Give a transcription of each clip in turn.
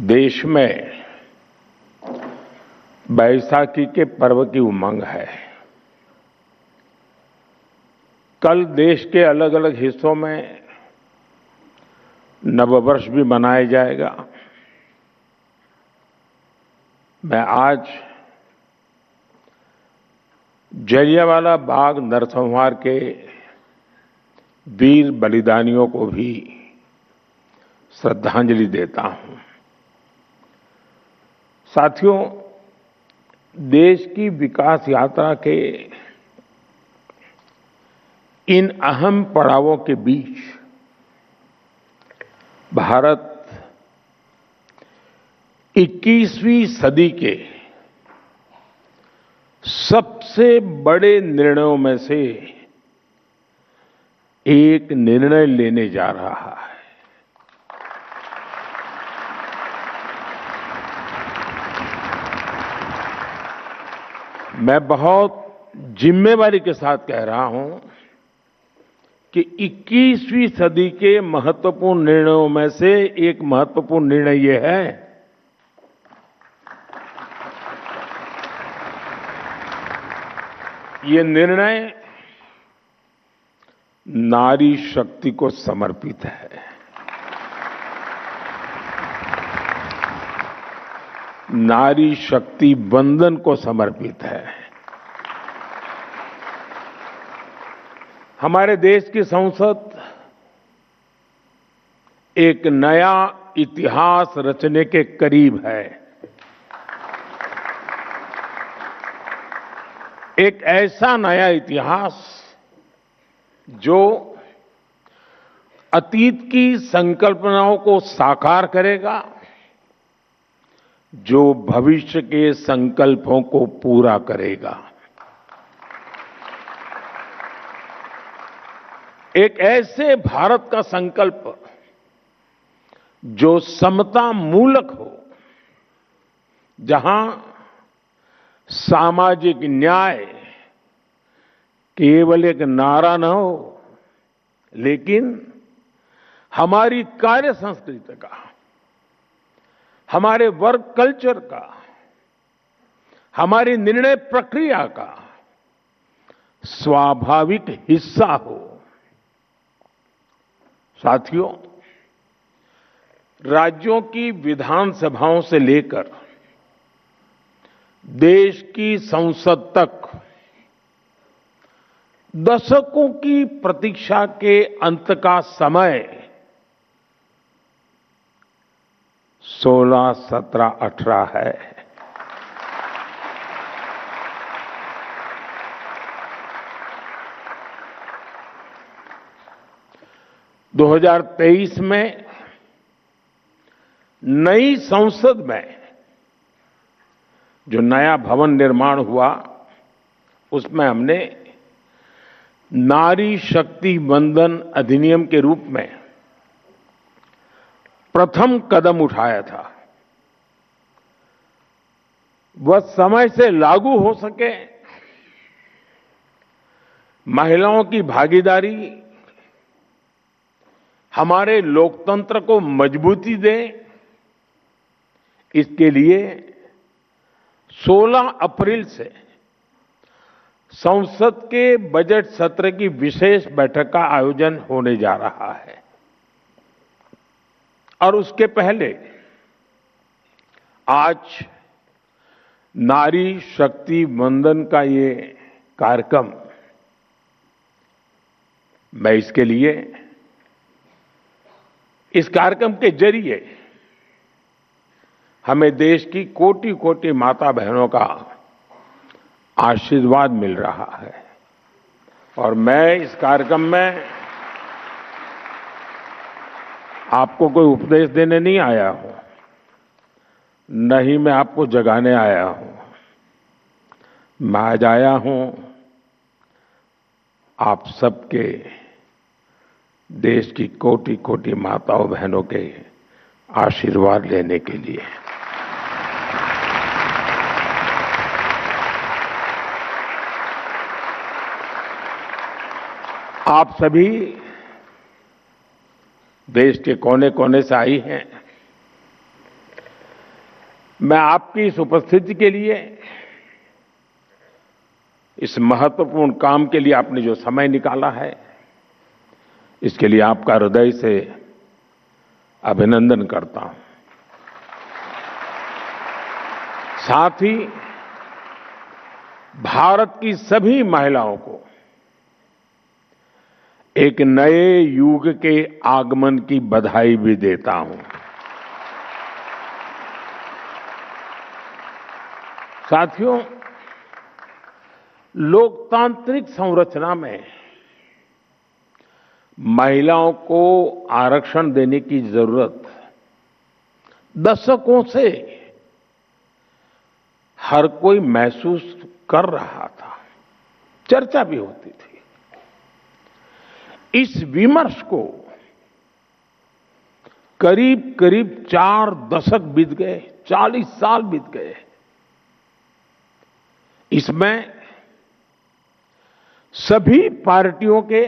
देश में बैसाखी के पर्व की उमंग है। कल देश के अलग अलग हिस्सों में नववर्ष भी मनाया जाएगा। मैं आज जलियांवाला बाग नरसंहार के वीर बलिदानियों को भी श्रद्धांजलि देता हूं। साथियों, देश की विकास यात्रा के इन अहम पड़ावों के बीच भारत 21वीं सदी के सबसे बड़े निर्णयों में से एक निर्णय लेने जा रहा है। मैं बहुत जिम्मेवारी के साथ कह रहा हूं कि 21वीं सदी के महत्वपूर्ण निर्णयों में से एक महत्वपूर्ण निर्णय ये है ये निर्णय नारी शक्ति को समर्पित है। नारी शक्ति वंदन को समर्पित है। हमारे देश की संसद एक नया इतिहास रचने के करीब है। एक ऐसा नया इतिहास जो अतीत की संकल्पनाओं को साकार करेगा, जो भविष्य के संकल्पों को पूरा करेगा। एक ऐसे भारत का संकल्प जो समता मूलक हो, जहां सामाजिक न्याय केवल एक नारा न हो, लेकिन हमारी कार्य संस्कृति का, हमारे वर्क कल्चर का, हमारी निर्णय प्रक्रिया का स्वाभाविक हिस्सा हो। साथियों, राज्यों की विधानसभाओं से लेकर देश की संसद तक दशकों की प्रतीक्षा के अंत का समय 16, 17, 18 है। दो 2023 में नई संसद में जो नया भवन निर्माण हुआ, उसमें हमने नारी शक्ति वंदन अधिनियम के रूप में प्रथम कदम उठाया था। वह समय से लागू हो सके, महिलाओं की भागीदारी हमारे लोकतंत्र को मजबूती दे, इसके लिए 16 अप्रैल से संसद के बजट सत्र की विशेष बैठक का आयोजन होने जा रहा है। और उसके पहले आज नारी शक्ति वंदन का ये कार्यक्रम, मैं इसके लिए इस कार्यक्रम के जरिए हमें देश की कोटि कोटि माता बहनों का आशीर्वाद मिल रहा है। और मैं इस कार्यक्रम में आपको कोई उपदेश देने नहीं आया हूं, न ही मैं आपको जगाने आया हूं। मैं आज आया हूं आप सबके, देश की कोटि कोटि माताओं बहनों के आशीर्वाद लेने के लिए। आप सभी देश के कोने कोने से आई हैं। मैं आपकी इस उपस्थिति के लिए, इस महत्वपूर्ण काम के लिए आपने जो समय निकाला है, इसके लिए आपका हृदय से अभिनंदन करता हूं। साथ ही भारत की सभी महिलाओं को एक नए युग के आगमन की बधाई भी देता हूं। साथियों, लोकतांत्रिक संरचना में महिलाओं को आरक्षण देने की जरूरत दशकों से हर कोई महसूस कर रहा था, चर्चा भी होती थी। इस विमर्श को करीब करीब 4 दशक बीत गए, 40 साल बीत गए। इसमें सभी पार्टियों के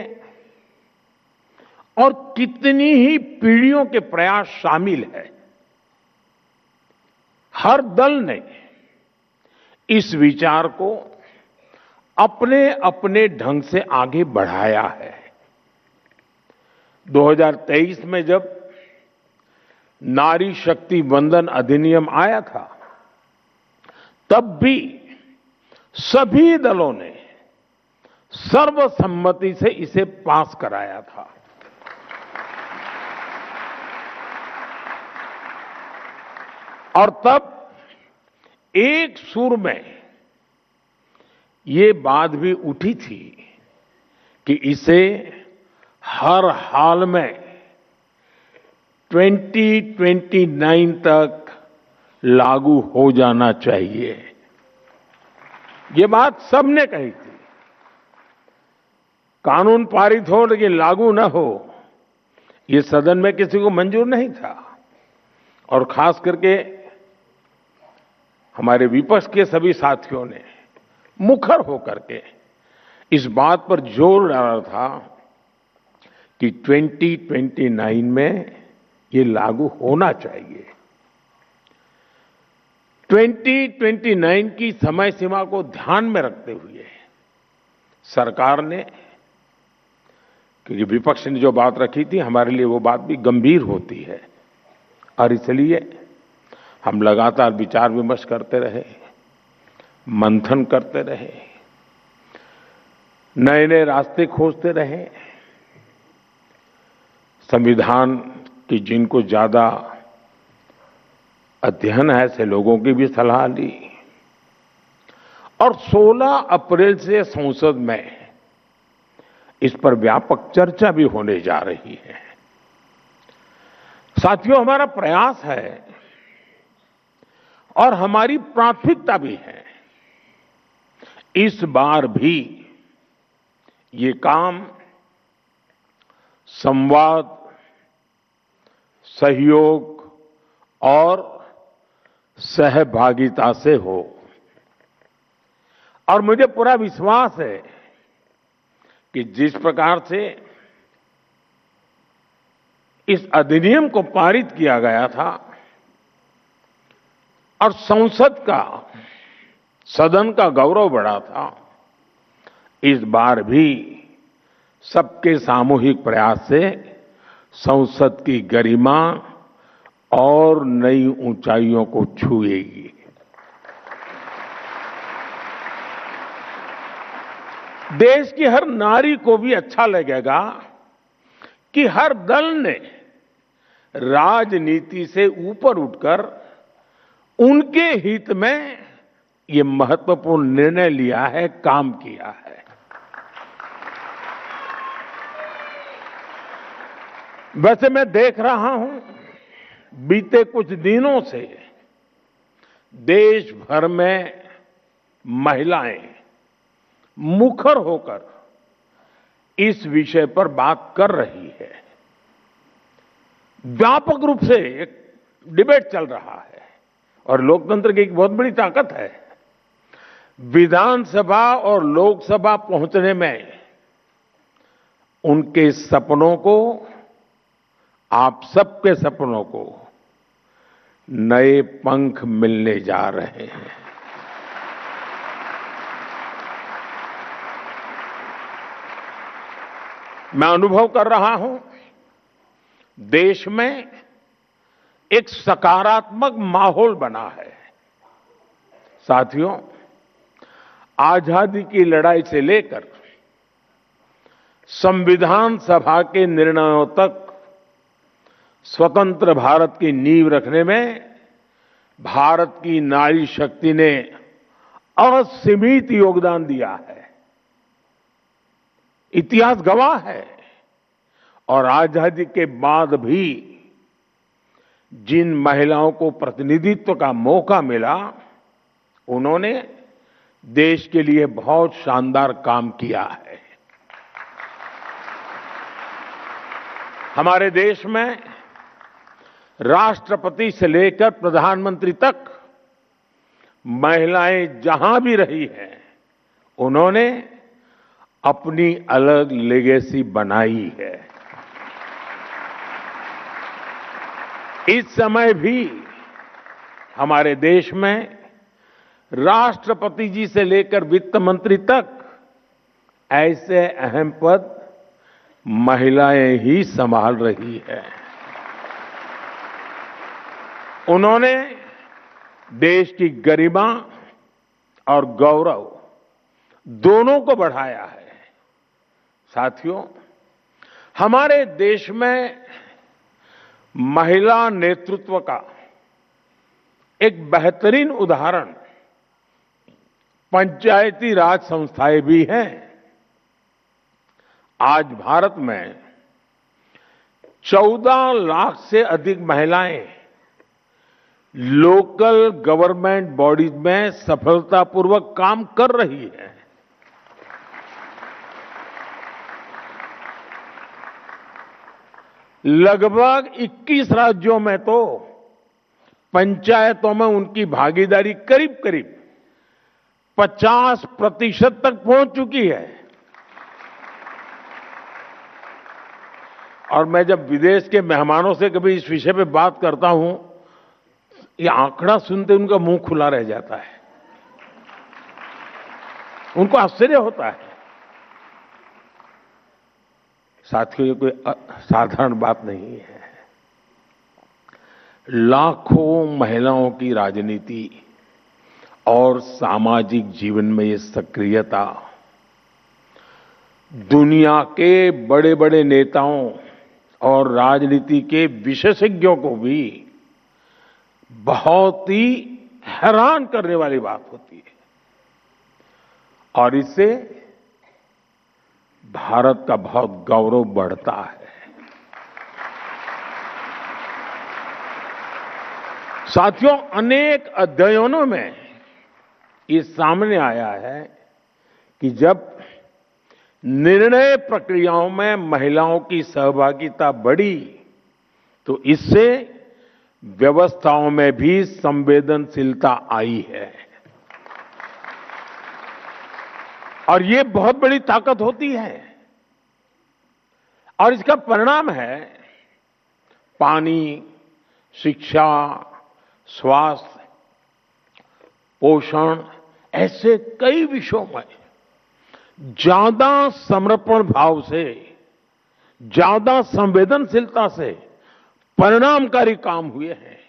और कितनी ही पीढ़ियों के प्रयास शामिल है। हर दल ने इस विचार को अपने अपने ढंग से आगे बढ़ाया है। 2023 में जब नारी शक्ति वंदन अधिनियम आया था, तब भी सभी दलों ने सर्वसम्मति से इसे पास कराया था। और तब एक सुर में ये बात भी उठी थी कि इसे हर हाल में 2029 तक लागू हो जाना चाहिए। ये बात सबने कही थी। कानून पारित हो लेकिन लागू न हो, ये सदन में किसी को मंजूर नहीं था। और खास करके हमारे विपक्ष के सभी साथियों ने मुखर होकर के इस बात पर जोर डाला था कि 2029 में ये लागू होना चाहिए। 2029 की समय सीमा को ध्यान में रखते हुए सरकार ने, क्योंकि विपक्ष ने जो बात रखी थी, हमारे लिए वो बात भी गंभीर होती है, और इसलिए हम लगातार विचार विमर्श करते रहे, मंथन करते रहे, नए नए रास्ते खोजते रहे। संविधान की जिनको ज्यादा अध्ययन है, ऐसे लोगों की भी सलाह ली, और 16 अप्रैल से संसद में इस पर व्यापक चर्चा भी होने जा रही है। साथियों, हमारा प्रयास है और हमारी प्राथमिकता भी है, इस बार भी ये काम संवाद, सहयोग और सहभागिता से हो। और मुझे पूरा विश्वास है कि जिस प्रकार से इस अधिनियम को पारित किया गया था और संसद का, सदन का गौरव बढ़ा था, इस बार भी सबके सामूहिक प्रयास से संसद की गरिमा और नई ऊंचाइयों को छुएगी। देश की हर नारी को भी अच्छा लगेगा कि हर दल ने राजनीति से ऊपर उठकर उनके हित में ये महत्वपूर्ण निर्णय लिया है, काम किया है। वैसे मैं देख रहा हूं, बीते कुछ दिनों से देश भर में महिलाएं मुखर होकर इस विषय पर बात कर रही है। व्यापक रूप से एक डिबेट चल रहा है, और लोकतंत्र की एक बहुत बड़ी ताकत है। विधानसभा और लोकसभा पहुंचने में उनके सपनों को, आप सबके सपनों को नए पंख मिलने जा रहे हैं। मैं अनुभव कर रहा हूं, देश में एक सकारात्मक माहौल बना है। साथियों, आजादी की लड़ाई से लेकर संविधान सभा के निर्णयों तक स्वतंत्र भारत की नींव रखने में भारत की नारी शक्ति ने असीमित योगदान दिया है। इतिहास गवाह है। और आजादी के बाद भी जिन महिलाओं को प्रतिनिधित्व का मौका मिला, उन्होंने देश के लिए बहुत शानदार काम किया है। हमारे देश में राष्ट्रपति से लेकर प्रधानमंत्री तक महिलाएं जहां भी रही हैं, उन्होंने अपनी अलग लेगेसी बनाई है। इस समय भी हमारे देश में राष्ट्रपति जी से लेकर वित्त मंत्री तक ऐसे अहम पद महिलाएं ही संभाल रही है। उन्होंने देश की गरिमा और गौरव दोनों को बढ़ाया है। साथियों, हमारे देश में महिला नेतृत्व का एक बेहतरीन उदाहरण पंचायती राज संस्थाएं भी हैं। आज भारत में 14 लाख से अधिक महिलाएं लोकल गवर्नमेंट बॉडीज में सफलतापूर्वक काम कर रही हैं। लगभग 21 राज्यों में तो पंचायतों में उनकी भागीदारी करीब करीब 50% तक पहुंच चुकी है। और मैं जब विदेश के मेहमानों से कभी इस विषय पे बात करता हूं, ये आंकड़ा सुनते उनका मुंह खुला रह जाता है। उनको आश्चर्य होता है। साथियों, ये कोई साधारण बात नहीं है। लाखों महिलाओं की राजनीति और सामाजिक जीवन में ये सक्रियता दुनिया के बड़े बड़े नेताओं और राजनीति के विशेषज्ञों को भी बहुत ही हैरान करने वाली बात होती है। और इससे भारत का बहुत गौरव बढ़ता है। साथियों, अनेक अध्ययनों में ये सामने आया है कि जब निर्णय प्रक्रियाओं में महिलाओं की सहभागिता बढ़ी, तो इससे व्यवस्थाओं में भी संवेदनशीलता आई है। और ये बहुत बड़ी ताकत होती है। और इसका परिणाम है पानी, शिक्षा, स्वास्थ्य, पोषण, ऐसे कई विषयों में ज्यादा समर्पण भाव से, ज्यादा संवेदनशीलता से परिणामकारी काम हुए हैं।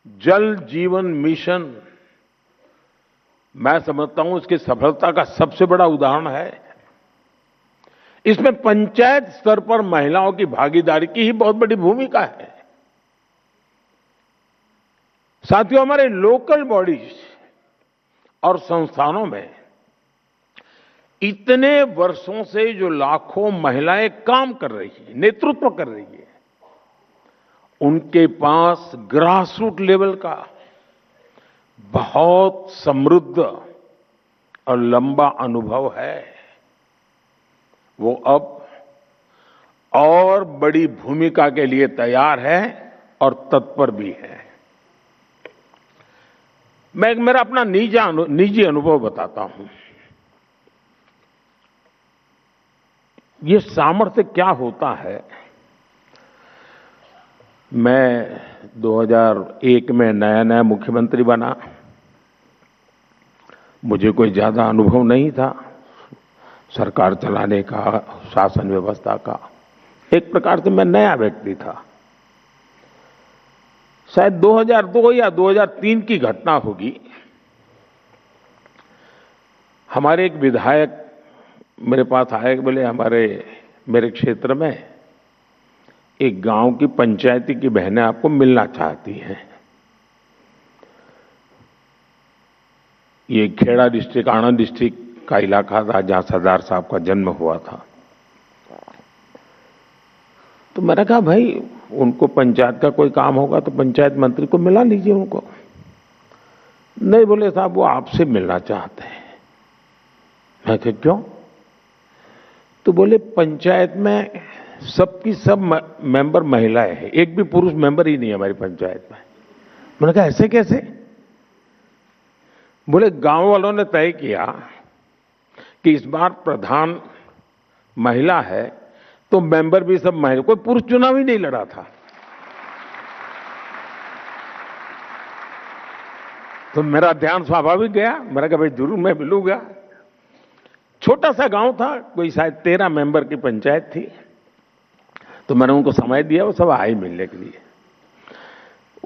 जल जीवन मिशन, मैं समझता हूं इसकी सफलता का सबसे बड़ा उदाहरण है। इसमें पंचायत स्तर पर महिलाओं की भागीदारी की ही बहुत बड़ी भूमिका है। साथियों, हमारे लोकल बॉडीज और संस्थानों में इतने वर्षों से जो लाखों महिलाएं काम कर रही हैं, नेतृत्व कर रही है, उनके पास ग्रासरूट लेवल का बहुत समृद्ध और लंबा अनुभव है। वो अब और बड़ी भूमिका के लिए तैयार है और तत्पर भी है। मैं मेरा अपना निजी अनुभव बताता हूं। ये सामर्थ्य क्या होता है? मैं 2001 में नया नया मुख्यमंत्री बना। मुझे कोई ज्यादा अनुभव नहीं था सरकार चलाने का, शासन व्यवस्था का। एक प्रकार से मैं नया व्यक्ति था। शायद 2002 या 2003 की घटना होगी। हमारे एक विधायक मेरे पास आए, बोले मेरे क्षेत्र में एक गांव की पंचायती की बहनें आपको मिलना चाहती हैं। ये खेड़ा डिस्ट्रिक्ट, आनंद डिस्ट्रिक्ट का इलाका था जहां सरदार साहब का जन्म हुआ था। तो मैंने कहा भाई उनको पंचायत का कोई काम होगा तो पंचायत मंत्री को मिला लीजिए उनको। नहीं, बोले साहब वो आपसे मिलना चाहते हैं। मैं कहा क्यों? तो बोले पंचायत में सबकी सब मेंबर महिलाएं हैं, एक भी पुरुष मेंबर ही नहीं है हमारी पंचायत में। मैंने कहा ऐसे कैसे? बोले गांव वालों ने तय किया कि इस बार प्रधान महिला है तो मेंबर भी सब महिला, कोई पुरुष चुनाव ही नहीं लड़ा था। तो मेरा ध्यान स्वाभाविक गया। मैंने कहा भाई जरूर मैं मिलूंगा। छोटा सा गांव था, कोई शायद 13 मेंबर की पंचायत थी। तो मैंने उनको समय दिया, वो सब आई मिलने के लिए।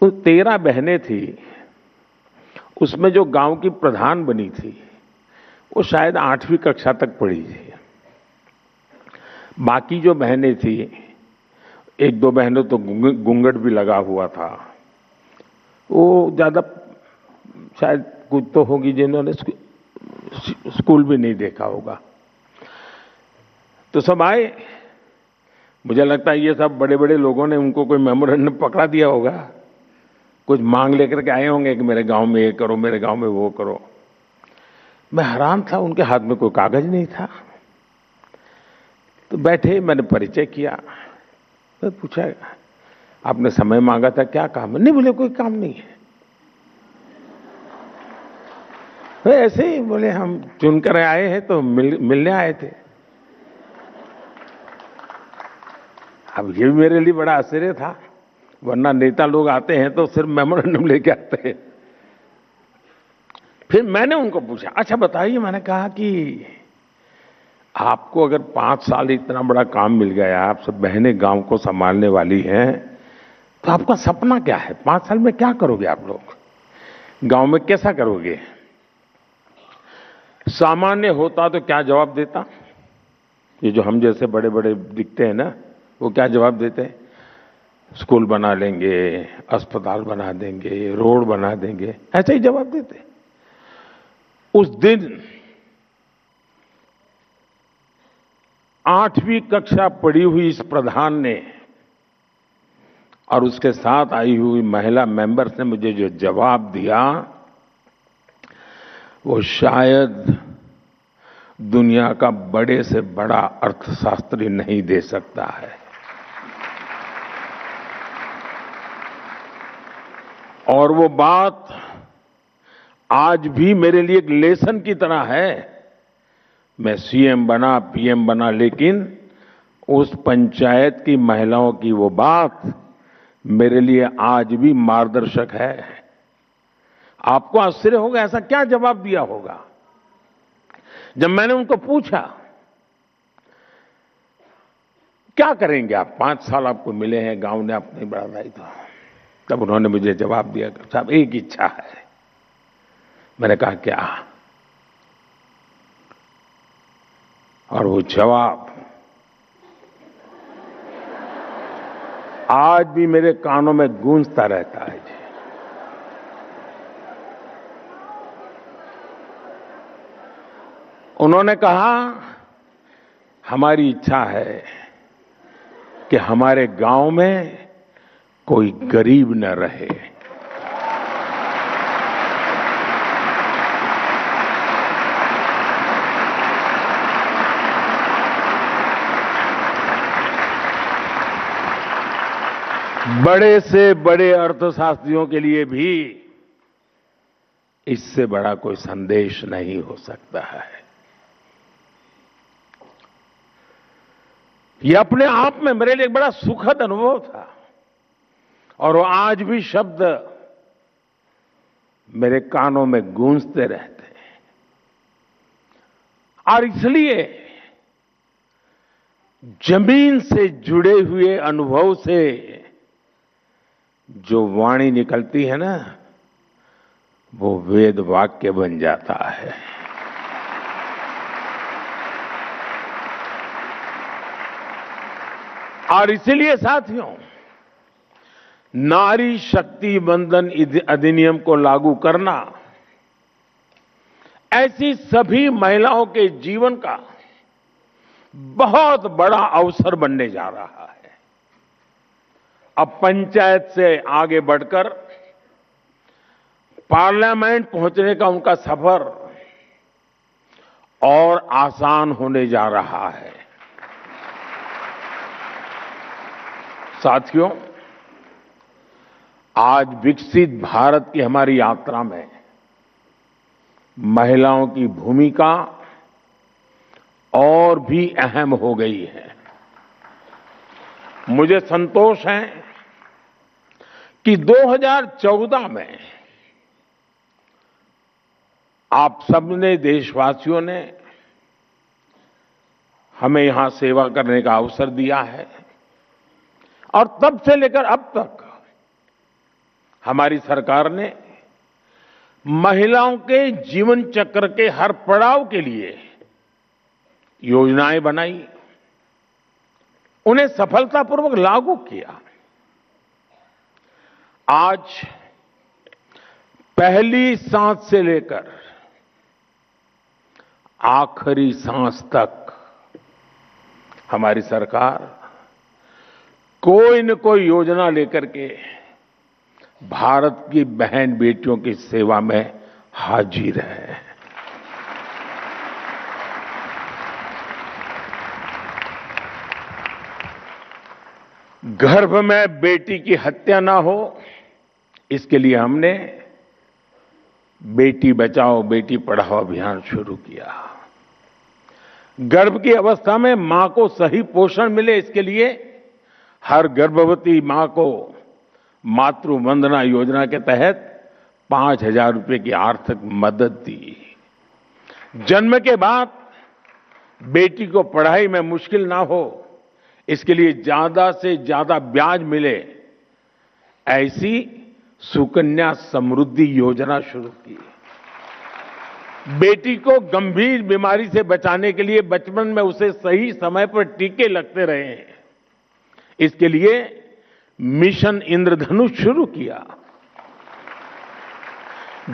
वो 13 बहनें थी, उसमें जो गांव की प्रधान बनी थी वो शायद 8वीं कक्षा तक पढ़ी थी। बाकी जो बहनें थी, एक दो बहनों तो घूंघट भी लगा हुआ था। वो ज्यादा शायद कुछ तो होगी जिन्होंने स्कूल भी नहीं देखा होगा। तो सब आए। मुझे लगता है ये सब बड़े बड़े लोगों ने उनको कोई मेमोरेंडम पकड़ा दिया होगा, कुछ मांग लेकर के आए होंगे कि मेरे गांव में ये करो, मेरे गांव में वो करो। मैं हैरान था, उनके हाथ में कोई कागज नहीं था। तो बैठे, मैंने परिचय किया। तो पूछा आपने समय मांगा था, क्या काम है? नहीं, बोले कोई काम नहीं है। ऐसे ही बोले हम चुनकर आए हैं तो मिलने आए थे। अब ये भी मेरे लिए बड़ा आश्चर्य था, वरना नेता लोग आते हैं तो सिर्फ मेमोरेंडम लेके आते हैं। फिर मैंने उनको पूछा, अच्छा बताइए, मैंने कहा कि आपको अगर 5 साल इतना बड़ा काम मिल गया, आप सब बहनें गांव को संभालने वाली हैं, तो आपका सपना क्या है? 5 साल में क्या करोगे आप लोग? गांव में कैसा करोगे? सामान्य होता तो क्या जवाब देता? ये जो हम जैसे बड़े बड़े दिखते हैं ना, वो क्या जवाब देते हैं? स्कूल बना लेंगे, अस्पताल बना देंगे, रोड बना देंगे, ऐसे ही जवाब देते। उस दिन 8वीं कक्षा पढ़ी हुई इस प्रधान ने और उसके साथ आई हुई महिला मेंबर्स ने मुझे जो जवाब दिया, वो शायद दुनिया का बड़े से बड़ा अर्थशास्त्री नहीं दे सकता है। और वो बात आज भी मेरे लिए एक लेसन की तरह है। मैं सीएम बना, पीएम बना, लेकिन उस पंचायत की महिलाओं की वो बात मेरे लिए आज भी मार्गदर्शक है। आपको आश्चर्य होगा ऐसा क्या जवाब दिया होगा। जब मैंने उनको पूछा क्या करेंगे आप, 5 साल आपको मिले हैं, गांव ने आपको नहीं बढ़ाई, तो तब उन्होंने मुझे जवाब दिया, साहब एक इच्छा है। मैंने कहा क्या? और वो जवाब आज भी मेरे कानों में गूंजता रहता है। उन्होंने कहा हमारी इच्छा है कि हमारे गांव में कोई गरीब न रहे। बड़े से बड़े अर्थशास्त्रियों के लिए भी इससे बड़ा कोई संदेश नहीं हो सकता है। यह अपने आप में मेरे लिए एक बड़ा सुखद अनुभव था। और वो आज भी शब्द मेरे कानों में गूंजते रहते हैं। और इसलिए जमीन से जुड़े हुए अनुभव से जो वाणी निकलती है ना, वो वेद वाक्य बन जाता है। और इसीलिए साथियों, नारी शक्ति बंधन अधिनियम को लागू करना ऐसी सभी महिलाओं के जीवन का बहुत बड़ा अवसर बनने जा रहा है। अब पंचायत से आगे बढ़कर पार्लियामेंट पहुंचने का उनका सफर और आसान होने जा रहा है। साथियों, आज विकसित भारत की हमारी यात्रा में महिलाओं की भूमिका और भी अहम हो गई है। मुझे संतोष है कि 2014 में आप सबने, देशवासियों ने हमें यहां सेवा करने का अवसर दिया है और तब से लेकर अब तक हमारी सरकार ने महिलाओं के जीवन चक्र के हर पड़ाव के लिए योजनाएं बनाई, उन्हें सफलतापूर्वक लागू किया। आज पहली सांस से लेकर आखिरी सांस तक हमारी सरकार कोई न कोई योजना लेकर के भारत की बहन बेटियों की सेवा में हाजिर है। गर्भ में बेटी की हत्या ना हो, इसके लिए हमने बेटी बचाओ बेटी पढ़ाओ अभियान शुरू किया। गर्भ की अवस्था में मां को सही पोषण मिले, इसके लिए हर गर्भवती मां को मातृ वंदना योजना के तहत 5,000 रुपए की आर्थिक मदद दी। जन्म के बाद बेटी को पढ़ाई में मुश्किल ना हो, इसके लिए ज्यादा से ज्यादा ब्याज मिले, ऐसी सुकन्या समृद्धि योजना शुरू की। बेटी को गंभीर बीमारी से बचाने के लिए बचपन में उसे सही समय पर टीके लगते रहे हैं, इसके लिए मिशन इंद्रधनुष शुरू किया।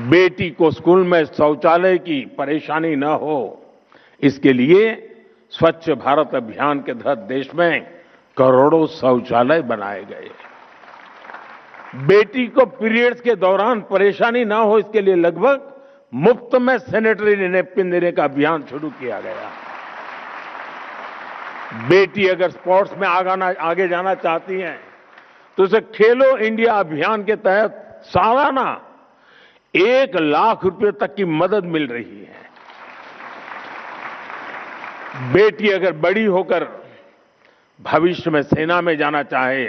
बेटी को स्कूल में शौचालय की परेशानी न हो, इसके लिए स्वच्छ भारत अभियान के तहत देश में करोड़ों शौचालय बनाए गए। बेटी को पीरियड्स के दौरान परेशानी न हो, इसके लिए लगभग मुफ्त में सैनिटरी नैपकिन देने का अभियान शुरू किया गया। बेटी अगर स्पोर्ट्स में आगे जाना चाहती हैं तो उसे खेलो इंडिया अभियान के तहत सालाना 1 लाख रुपए तक की मदद मिल रही है। बेटी अगर बड़ी होकर भविष्य में सेना में जाना चाहे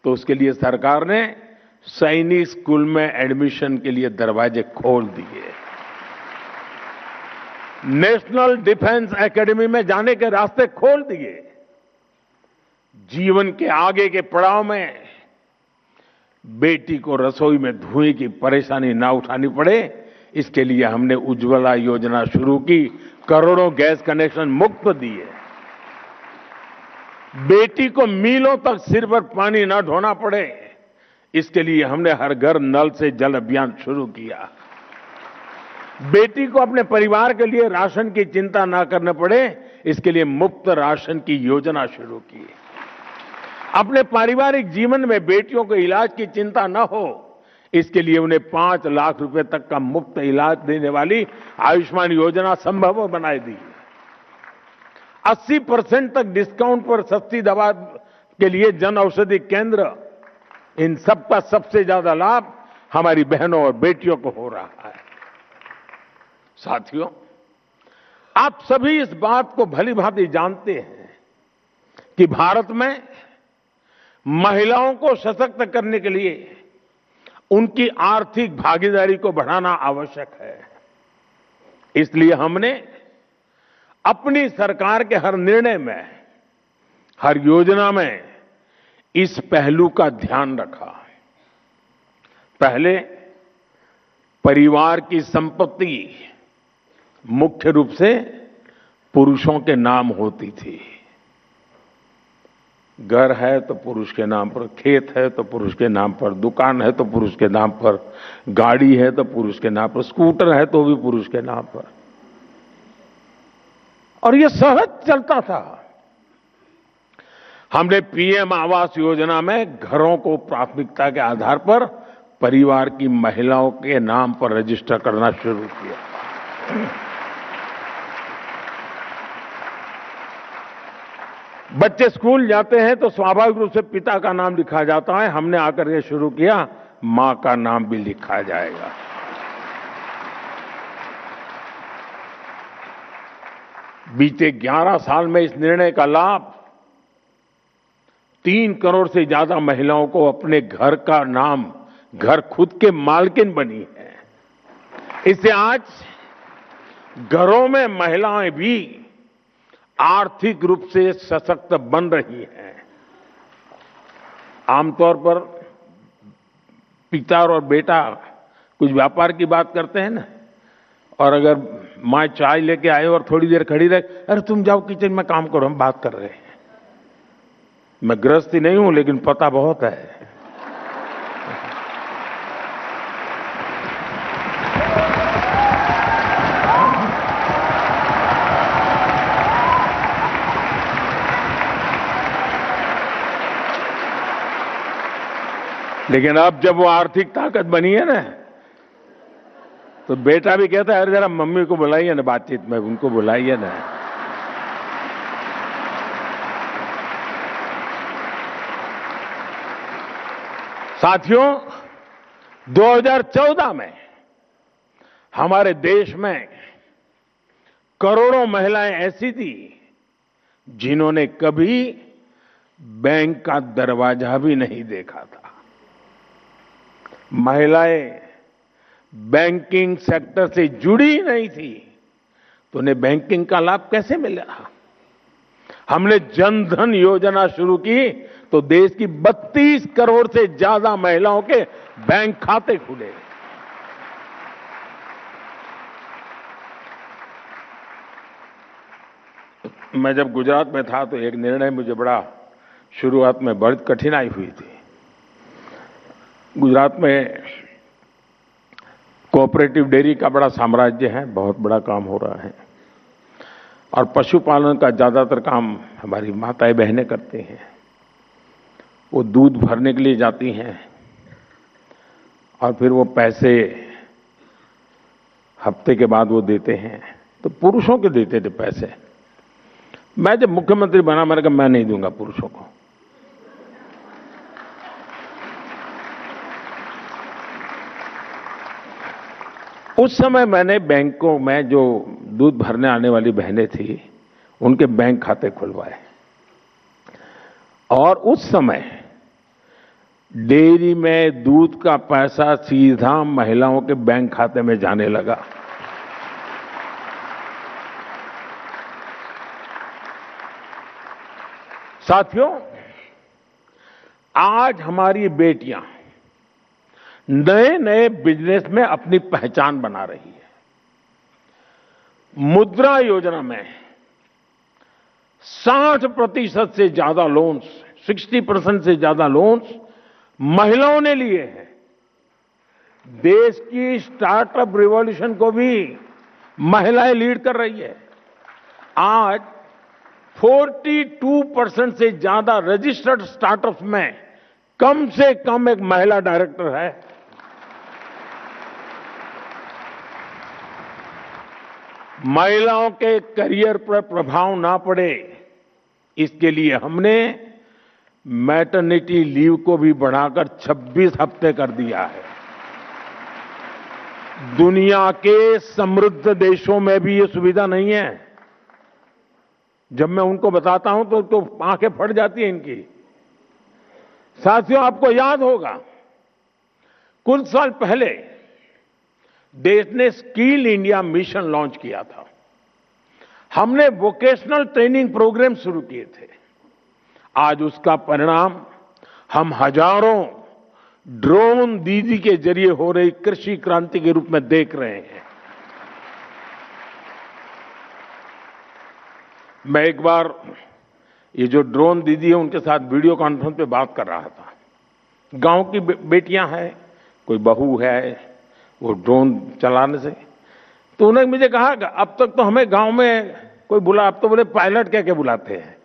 तो उसके लिए सरकार ने सैनिक स्कूल में एडमिशन के लिए दरवाजे खोल दिए। नेशनल डिफेंस एकेडमी में जाने के रास्ते खोल दिए। जीवन के आगे के पड़ाव में बेटी को रसोई में धुएं की परेशानी ना उठानी पड़े, इसके लिए हमने उज्ज्वला योजना शुरू की, करोड़ों गैस कनेक्शन मुफ्त दिए। बेटी को मीलों तक सिर पर पानी ना ढोना पड़े, इसके लिए हमने हर घर नल से जल अभियान शुरू किया। बेटी को अपने परिवार के लिए राशन की चिंता ना करना पड़े, इसके लिए मुफ्त राशन की योजना शुरू की। अपने पारिवारिक जीवन में बेटियों को इलाज की चिंता न हो, इसके लिए उन्हें 5 लाख रुपए तक का मुफ्त इलाज देने वाली आयुष्मान योजना संभव बनाई दी। 80% तक डिस्काउंट पर सस्ती दवा के लिए जन औषधि केंद्र, इन सब का सबसे ज्यादा लाभ हमारी बहनों और बेटियों को हो रहा है। साथियों, आप सभी इस बात को भली भांति जानते हैं कि भारत में महिलाओं को सशक्त करने के लिए उनकी आर्थिक भागीदारी को बढ़ाना आवश्यक है। इसलिए हमने अपनी सरकार के हर निर्णय में, हर योजना में इस पहलू का ध्यान रखा। पहले परिवार की संपत्ति मुख्य रूप से पुरुषों के नाम होती थी। घर है तो पुरुष के नाम पर, खेत है तो पुरुष के नाम पर, दुकान है तो पुरुष के नाम पर, गाड़ी है तो पुरुष के नाम पर, स्कूटर है तो भी पुरुष के नाम पर, और ये सहज चलता था। हमने पीएम आवास योजना में घरों को प्राथमिकता के आधार पर परिवार की महिलाओं के नाम पर रजिस्टर करना शुरू किया। बच्चे स्कूल जाते हैं तो स्वाभाविक रूप से पिता का नाम लिखा जाता है। हमने आकर ये शुरू किया, मां का नाम भी लिखा जाएगा। बीते 11 साल में इस निर्णय का लाभ 3 करोड़ से ज्यादा महिलाओं को अपने घर का नाम, घर खुद के मालकिन बनी है। इससे आज घरों में महिलाएं भी आर्थिक रूप से सशक्त बन रही हैं। आमतौर पर पिता और बेटा कुछ व्यापार की बात करते हैं ना, और अगर माँ चाय लेके आए और थोड़ी देर खड़ी रहे, अरे तुम जाओ किचन में काम करो, हम बात कर रहे हैं। मैं गृहस्थी नहीं हूं लेकिन पता बहुत है। लेकिन अब जब वो आर्थिक ताकत बनी है ना, तो बेटा भी कहता है, अरे जरा मम्मी को बुलाइए ना बातचीत में, उनको बुलाइए ना। साथियों, 2014 में हमारे देश में करोड़ों महिलाएं ऐसी थी जिन्होंने कभी बैंक का दरवाजा भी नहीं देखा था। महिलाएं बैंकिंग सेक्टर से जुड़ी नहीं थी, तो उन्हें बैंकिंग का लाभ कैसे मिला? हमने जनधन योजना शुरू की तो देश की 32 करोड़ से ज्यादा महिलाओं के बैंक खाते खुले। मैं जब गुजरात में था तो एक निर्णय मुझे बड़ा, शुरुआत में बड़ी कठिनाई हुई थी। गुजरात में कोऑपरेटिव डेयरी का बड़ा साम्राज्य है, बहुत बड़ा काम हो रहा है, और पशुपालन का ज्यादातर काम हमारी माताएं बहनें करती हैं। वो दूध भरने के लिए जाती हैं और फिर वो पैसे हफ्ते के बाद वो देते हैं। तो पुरुषों के देते थे पैसे। मैं जब मुख्यमंत्री बना, मैंने कहा मैं नहीं दूंगा पुरुषों को। उस समय मैंने बैंकों में जो दूध भरने आने वाली बहनें थी, उनके बैंक खाते खुलवाए, और उस समय डेयरी में दूध का पैसा सीधा महिलाओं के बैंक खाते में जाने लगा। साथियों, आज हमारी बेटियां नए नए बिजनेस में अपनी पहचान बना रही है। मुद्रा योजना में 60% से ज्यादा लोन्स, 60% से ज्यादा लोन्स महिलाओं ने लिए हैं। देश की स्टार्टअप रिवॉल्यूशन को भी महिलाएं लीड कर रही है। आज 42% से ज्यादा रजिस्टर्ड स्टार्टअप्स में कम से कम एक महिला डायरेक्टर है। महिलाओं के करियर पर प्रभाव ना पड़े, इसके लिए हमने मैटरनिटी लीव को भी बढ़ाकर 26 हफ्ते कर दिया है। दुनिया के समृद्ध देशों में भी ये सुविधा नहीं है। जब मैं उनको बताता हूं तो आंखें फट जाती हैं इनकी। साथियों, आपको याद होगा कुछ साल पहले देश ने स्किल इंडिया मिशन लॉन्च किया था। हमने वोकेशनल ट्रेनिंग प्रोग्राम शुरू किए थे। आज उसका परिणाम हम हजारों ड्रोन दीदी के जरिए हो रही कृषि क्रांति के रूप में देख रहे हैं। मैं एक बार ये जो ड्रोन दीदी है उनके साथ वीडियो कॉन्फ्रेंस पे बात कर रहा था। गांव की बेटियां हैं, कोई बहू है, वो ड्रोन चलाने से, तो उन्होंने मुझे कहा अब तक तो हमें गांव में कोई बुला, अब तो बोले पायलट कह के बुलाते हैं,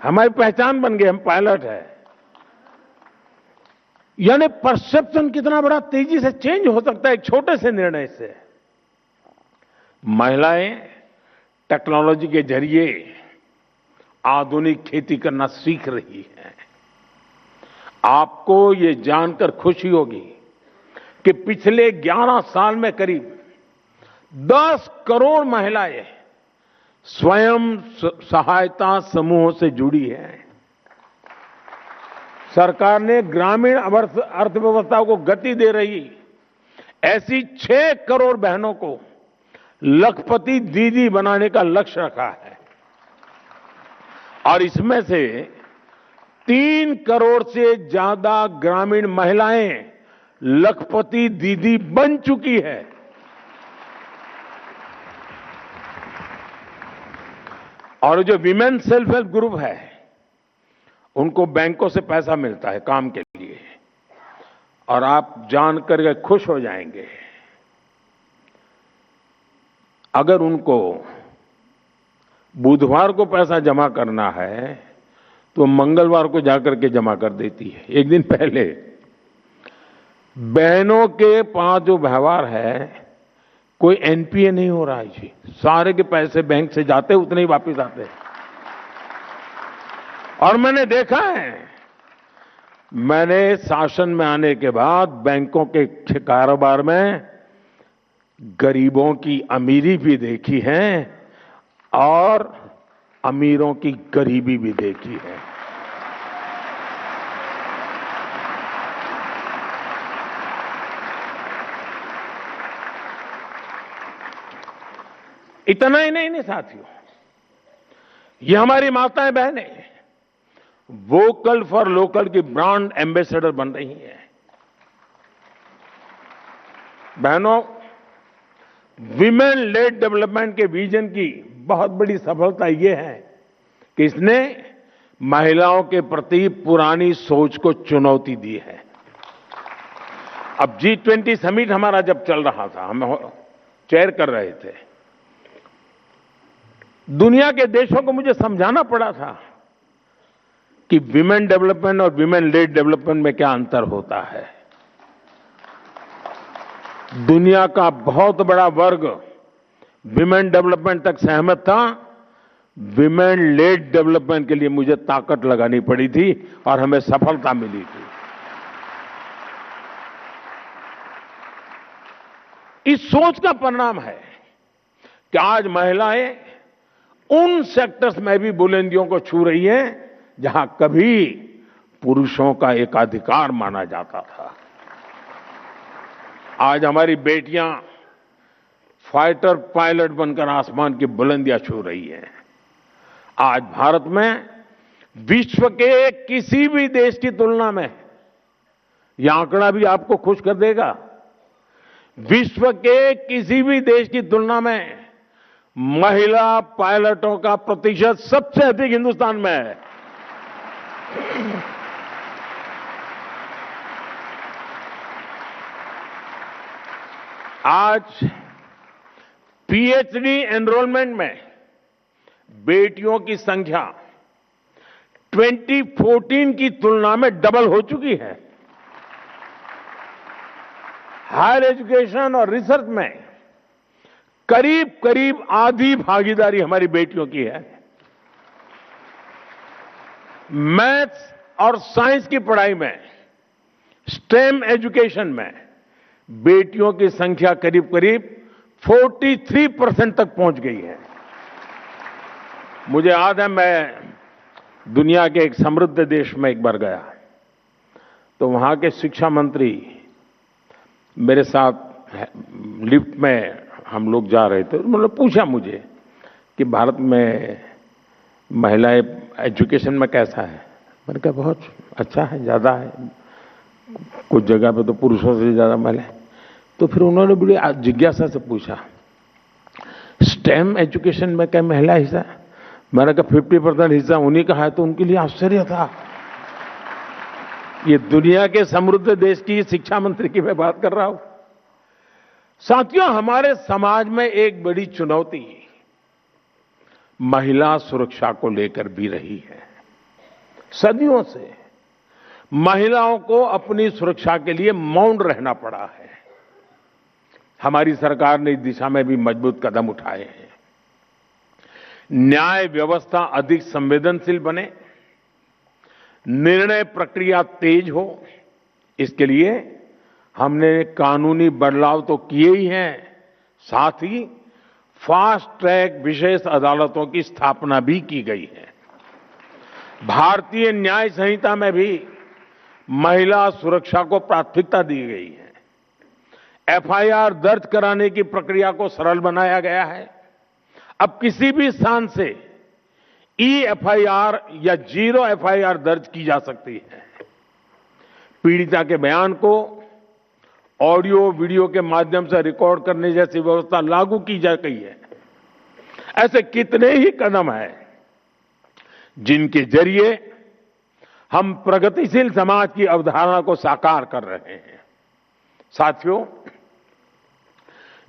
हमारी पहचान बन गई, हम पायलट है। यानी परसेप्शन कितना बड़ा तेजी से चेंज हो सकता है एक छोटे से निर्णय से। महिलाएं टेक्नोलॉजी के जरिए आधुनिक खेती करना सीख रही हैं। आपको ये जानकर खुशी होगी कि पिछले 11 साल में करीब 10 करोड़ महिलाएं स्वयं सहायता समूहों से जुड़ी हैं। सरकार ने ग्रामीण अर्थव्यवस्था को गति दे रही ऐसी 6 करोड़ बहनों को लखपति दीदी बनाने का लक्ष्य रखा है और इसमें से 3 करोड़ से ज्यादा ग्रामीण महिलाएं लखपति दीदी बन चुकी है। और जो विमेन सेल्फ हेल्प ग्रुप है उनको बैंकों से पैसा मिलता है काम के लिए, और आप जानकर के खुश हो जाएंगे, अगर उनको बुधवार को पैसा जमा करना है तो मंगलवार को जाकर के जमा कर देती है। एक दिन पहले बहनों के पास जो व्यवहार है, कोई एनपीए नहीं हो रहा है जी, सारे के पैसे बैंक से जाते उतने ही वापस आते हैं। और मैंने देखा है, मैंने शासन में आने के बाद बैंकों के कारोबार में गरीबों की अमीरी भी देखी है और अमीरों की गरीबी भी देखी है। इतना ही नहीं साथियों, ये हमारी माताएं बहनें वोकल फॉर लोकल की ब्रांड एम्बेसडर बन रही हैं। बहनों, विमेन लेड डेवलपमेंट के विजन की बहुत बड़ी सफलता यह है कि इसने महिलाओं के प्रति पुरानी सोच को चुनौती दी है। अब G20 समिट हमारा जब चल रहा था, हम चेयर कर रहे थे, दुनिया के देशों को मुझे समझाना पड़ा था कि विमेन डेवलपमेंट और विमेन लेड डेवलपमेंट में क्या अंतर होता है। दुनिया का बहुत बड़ा वर्ग विमेन डेवलपमेंट तक सहमत था, विमेन लेड डेवलपमेंट के लिए मुझे ताकत लगानी पड़ी थी और हमें सफलता मिली थी। इस सोच का परिणाम है कि आज महिलाएं उन सेक्टर्स में भी बुलंदियों को छू रही हैं जहां कभी पुरुषों का एकाधिकार माना जाता था। आज हमारी बेटियां फाइटर पायलट बनकर आसमान की बुलंदियां छू रही हैं। आज भारत में विश्व के किसी भी देश की तुलना में, यह आंकड़ा भी आपको खुश कर देगा, विश्व के किसी भी देश की तुलना में महिला पायलटों का प्रतिशत सबसे अधिक हिंदुस्तान में है। आज पीएचडी एनरोलमेंट में बेटियों की संख्या 2014 की तुलना में डबल हो चुकी है। हायर एजुकेशन और रिसर्च में करीब करीब आधी भागीदारी हमारी बेटियों की है। मैथ्स और साइंस की पढ़ाई में, स्टेम एजुकेशन में बेटियों की संख्या करीब करीब 43% तक पहुंच गई है। मुझे याद है, मैं दुनिया के एक समृद्ध देश में एक बार गया, तो वहां के शिक्षा मंत्री मेरे साथ लिफ्ट में हम लोग जा रहे थे, मतलब पूछा मुझे कि भारत में महिलाएं एजुकेशन में कैसा है। मैंने कहा बहुत अच्छा है, ज़्यादा है, कुछ जगह पे तो पुरुषों से ज़्यादा महिलाएं। तो फिर उन्होंने बड़ी जिज्ञासा से पूछा, स्टेम एजुकेशन में क्या महिला हिस्सा? मैंने कहा 50% हिस्सा उन्हीं का है। तो उनके लिए आश्चर्य था। ये दुनिया के समृद्ध देश की शिक्षा मंत्री की मैं बात कर रहा हूं। साथियों, हमारे समाज में एक बड़ी चुनौती महिला सुरक्षा को लेकर भी रही है। सदियों से महिलाओं को अपनी सुरक्षा के लिए मौन रहना पड़ा है। हमारी सरकार ने इस दिशा में भी मजबूत कदम उठाए हैं। न्याय व्यवस्था अधिक संवेदनशील बने, निर्णय प्रक्रिया तेज हो, इसके लिए हमने कानूनी बदलाव तो किए ही हैं, साथ ही फास्ट ट्रैक विशेष अदालतों की स्थापना भी की गई है। भारतीय न्याय संहिता में भी महिला सुरक्षा को प्राथमिकता दी गई है। एफआईआर दर्ज कराने की प्रक्रिया को सरल बनाया गया है। अब किसी भी स्थान से एफआईआर या जीरो एफआईआर दर्ज की जा सकती है। पीड़िता के बयान को ऑडियो वीडियो के माध्यम से रिकॉर्ड करने जैसी व्यवस्था लागू की जा गई है। ऐसे कितने ही कदम हैं जिनके जरिए हम प्रगतिशील समाज की अवधारणा को साकार कर रहे हैं। साथियों,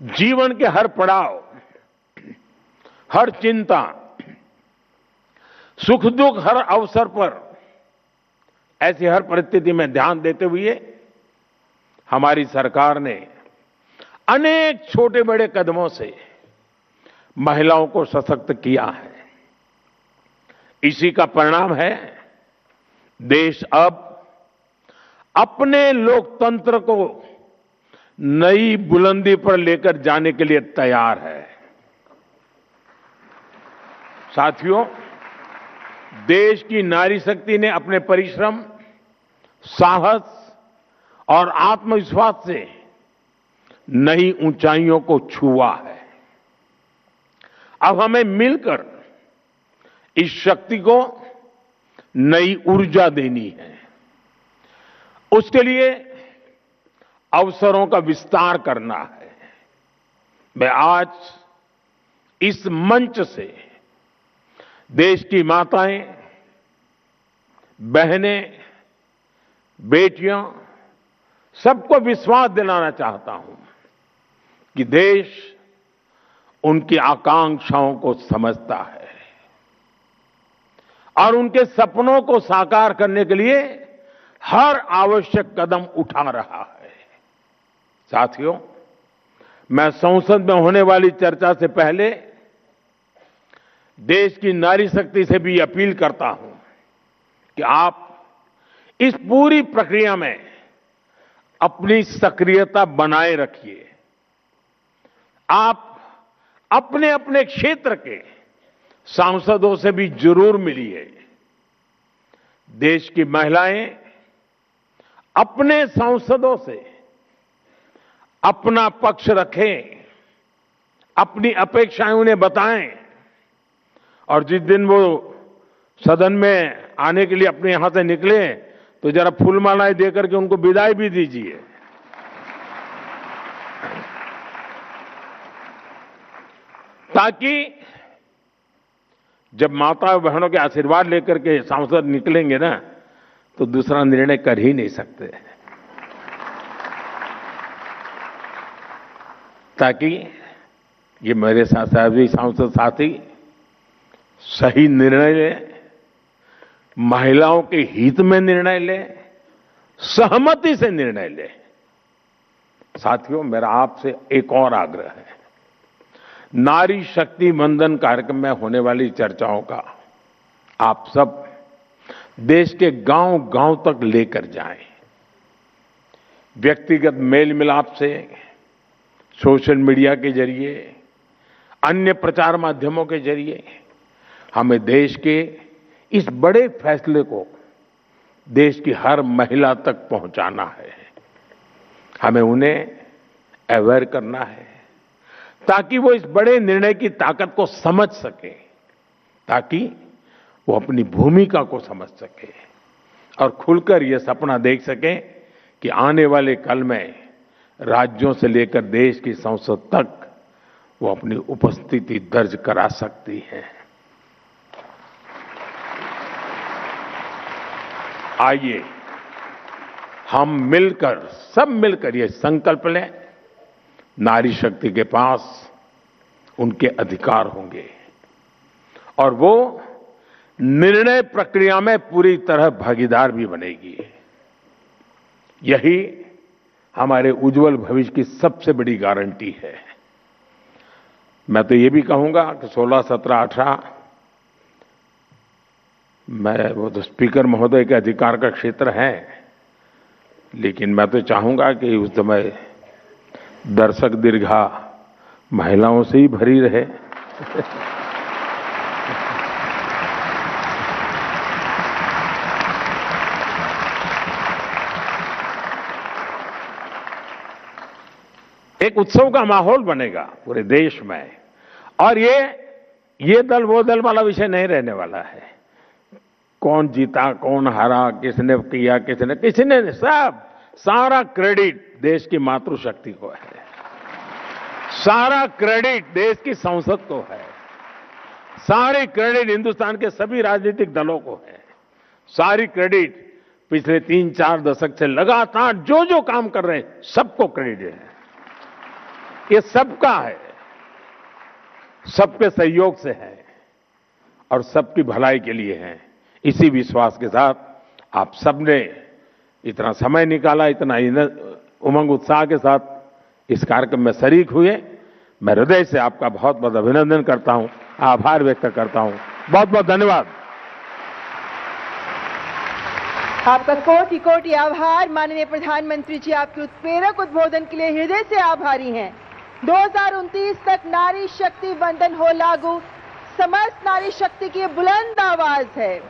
जीवन के हर पड़ाव, हर चिंता, सुख दुख, हर अवसर पर, ऐसी हर परिस्थिति में ध्यान देते हुए हमारी सरकार ने अनेक छोटे बड़े कदमों से महिलाओं को सशक्त किया है। इसी का परिणाम है देश अब अपने लोकतंत्र को नई बुलंदी पर लेकर जाने के लिए तैयार है। साथियों, देश की नारी शक्ति ने अपने परिश्रम, साहस और आत्मविश्वास से नई ऊंचाइयों को छुआ है। अब हमें मिलकर इस शक्ति को नई ऊर्जा देनी है। उसके लिए अवसरों का विस्तार करना है। मैं आज इस मंच से देश की माताएं, बहनें, बेटियां, सबको विश्वास दिलाना चाहता हूं कि देश उनकी आकांक्षाओं को समझता है और उनके सपनों को साकार करने के लिए हर आवश्यक कदम उठा रहा है। साथियों, मैं संसद में होने वाली चर्चा से पहले देश की नारी शक्ति से भी अपील करता हूं कि आप इस पूरी प्रक्रिया में अपनी सक्रियता बनाए रखिए। आप अपने अपने क्षेत्र के सांसदों से भी जरूर मिलिए। देश की महिलाएं अपने सांसदों से अपना पक्ष रखें, अपनी अपेक्षाएं उन्हें बताएं और जिस दिन वो सदन में आने के लिए अपने यहां से निकले तो जरा फूलमालाएं देकर के उनको विदाई भी दीजिए। ताकि जब माता बहनों के आशीर्वाद लेकर के सांसद निकलेंगे ना, तो दूसरा निर्णय कर ही नहीं सकते। ताकि ये मेरे साथ सभी सांसद साथी सही निर्णय लें, महिलाओं के हित में निर्णय लें, सहमति से निर्णय लें। साथियों, मेरा आपसे एक और आग्रह है। नारी शक्ति वंदन कार्यक्रम में होने वाली चर्चाओं का आप सब देश के गांव-गांव तक लेकर जाएं। व्यक्तिगत मेल मिलाप से, सोशल मीडिया के जरिए, अन्य प्रचार माध्यमों के जरिए हमें देश के इस बड़े फैसले को देश की हर महिला तक पहुंचाना है। हमें उन्हें अवेयर करना है ताकि वो इस बड़े निर्णय की ताकत को समझ सके, ताकि वो अपनी भूमिका को समझ सके और खुलकर ये सपना देख सके कि आने वाले कल में राज्यों से लेकर देश की संसद तक वो अपनी उपस्थिति दर्ज करा सकती है। आइए हम मिलकर, सब मिलकर ये संकल्प लें, नारी शक्ति के पास उनके अधिकार होंगे और वो निर्णय प्रक्रिया में पूरी तरह भागीदार भी बनेगी। यही हमारे उज्जवल भविष्य की सबसे बड़ी गारंटी है। मैं तो ये भी कहूंगा कि 16, 17, 18 वो तो स्पीकर महोदय के अधिकार का क्षेत्र है, लेकिन मैं तो चाहूंगा कि उस समय दर्शक दीर्घा महिलाओं से ही भरी रहे। एक उत्सव का माहौल बनेगा पूरे देश में और ये दल वो दल वाला विषय नहीं रहने वाला है। कौन जीता, कौन हारा, किसने किया, किसने सब, सारा क्रेडिट देश की मातृशक्ति को है, सारा क्रेडिट देश की संसद को है, सारी क्रेडिट हिंदुस्तान के सभी राजनीतिक दलों को है, सारी क्रेडिट पिछले 3-4 दशक से लगातार जो जो काम कर रहे हैं सबको क्रेडिट है। ये सबका है, सबके सहयोग से है और सबकी भलाई के लिए है। इसी विश्वास के साथ आप सबने इतना समय निकाला, इतना उमंग उत्साह के साथ इस कार्यक्रम में शरीक हुए। मैं हृदय से आपका बहुत बहुत अभिनंदन करता हूं, आभार व्यक्त करता हूं। बहुत बहुत धन्यवाद। आपका कोटि कोटि आभार माननीय प्रधानमंत्री जी, आपके उत्प्रेरक उद्बोधन के लिए हृदय से आभारी हैं। 2029 तक नारी शक्ति वंदन हो लागू, समस्त नारी शक्ति की बुलंद आवाज है।